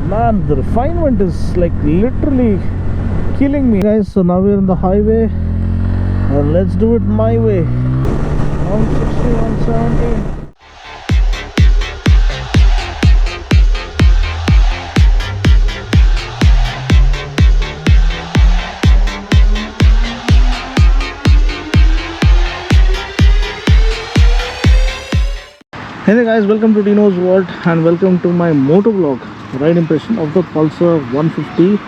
Man, the refinement is like literally killing me, guys. So now we're on the highway and let's do it my way. 160, 170. Hey there guys, welcome to Dino's World and welcome to my motovlog ride impression of the Pulsar 150.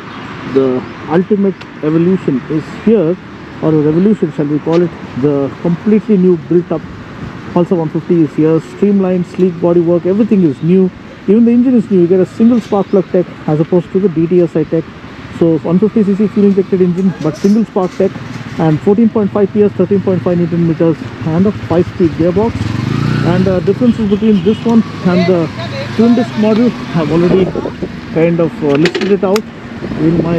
The ultimate evolution is here, or a revolution shall we call it. The completely new built up Pulsar 150 is here. Streamlined, sleek bodywork, everything is new. Even the engine is new. You get a single spark plug tech as opposed to the DTSi tech. So 150cc fuel injected engine but single spark tech, and 14.5 PS, 13.5 Newton meters and a 5-speed gearbox. And the differences between this one and the twin disc model, I've already kind of listed it out in my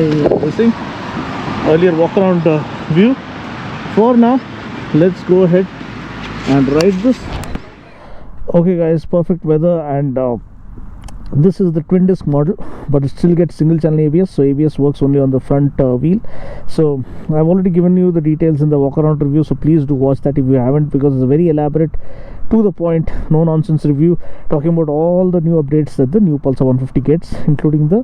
earlier walk around view. For now, let's go ahead and ride this. Okay guys, perfect weather, and this is the twin disc model, but it still gets single channel ABS, so ABS works only on the front wheel. So I've already given you the details in the walk around review, so please do watch that if you haven't, because it's a very elaborate, to the point, no nonsense review talking about all the new updates that the new Pulsar 150 gets, including the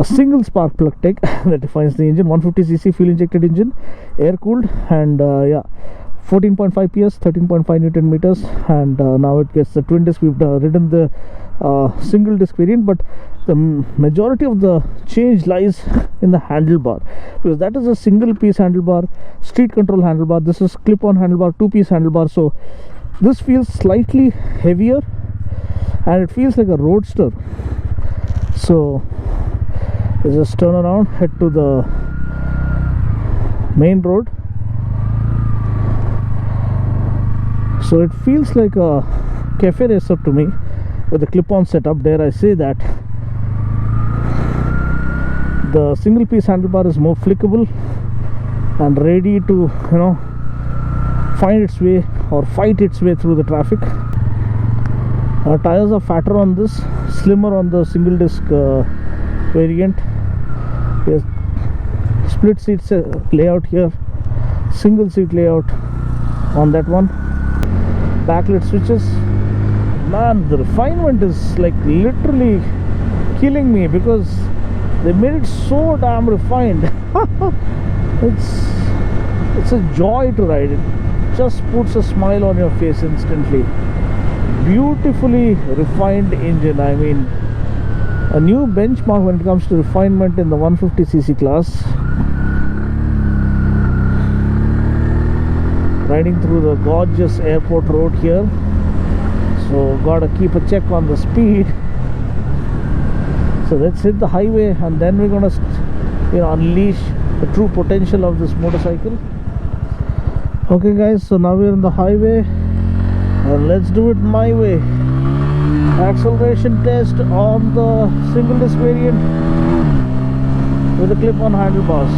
single spark plug tech that defines the engine, 150cc fuel injected engine, air cooled, and 14.5 PS, 13.5 Newton meters, and now it gets the twin disc. We've ridden the single disc variant, but the majority of the change lies in the handlebar, because that is a single piece handlebar, street control handlebar. This is clip-on handlebar, 2-piece handlebar. So this feels slightly heavier and it feels like a roadster. So let's just turn around, head to the main road. So it feels like a cafe racer to me with the clip-on setup, dare I say that. The single piece handlebar is more flickable and ready to, find its way or fight its way through the traffic. Tires are fatter on this, slimmer on the single disc variant. Yes, split seats layout here, single seat layout on that one. Backlit switches. Man, the refinement is like literally killing me, because they made it so damn refined. It's a joy to ride it. Just puts a smile on your face instantly. Beautifully refined engine. I mean, a new benchmark when it comes to refinement in the 150cc class. Riding through the gorgeous airport road here, so gotta keep a check on the speed. So let's hit the highway and then we're gonna unleash the true potential of this motorcycle. Okay guys, so now we're on the highway and let's do it my way. Acceleration test on the single disc variant with the clip-on handlebars.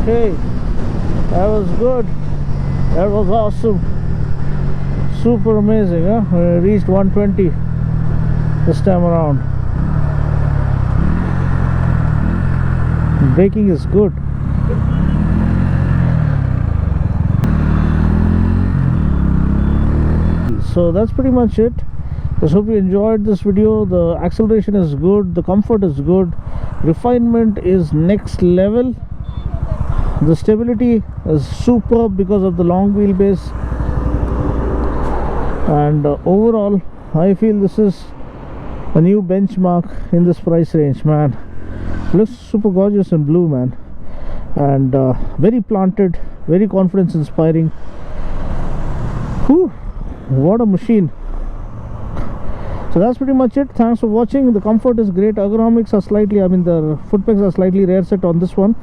Okay, that was good. That was awesome. Super amazing, huh? We reached 120 this time around. Braking is good. So that's pretty much it. Just hope you enjoyed this video. The acceleration is good, the comfort is good, refinement is next level, the stability is superb because of the long wheelbase, and overall I feel this is a new benchmark in this price range, man. Looks super gorgeous in blue, man, and very planted, very confidence inspiring. Whew, what a machine. So that's pretty much it. Thanks for watching. The comfort is great. Ergonomics are slightly, I mean the foot pegs are slightly rare set on this one,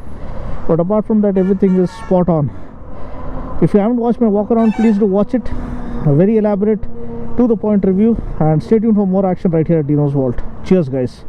but apart from that everything is spot on. If you haven't watched my walk around, please do watch it. A very elaborate, to the point review, and stay tuned for more action right here at Dino's Vault. Cheers guys.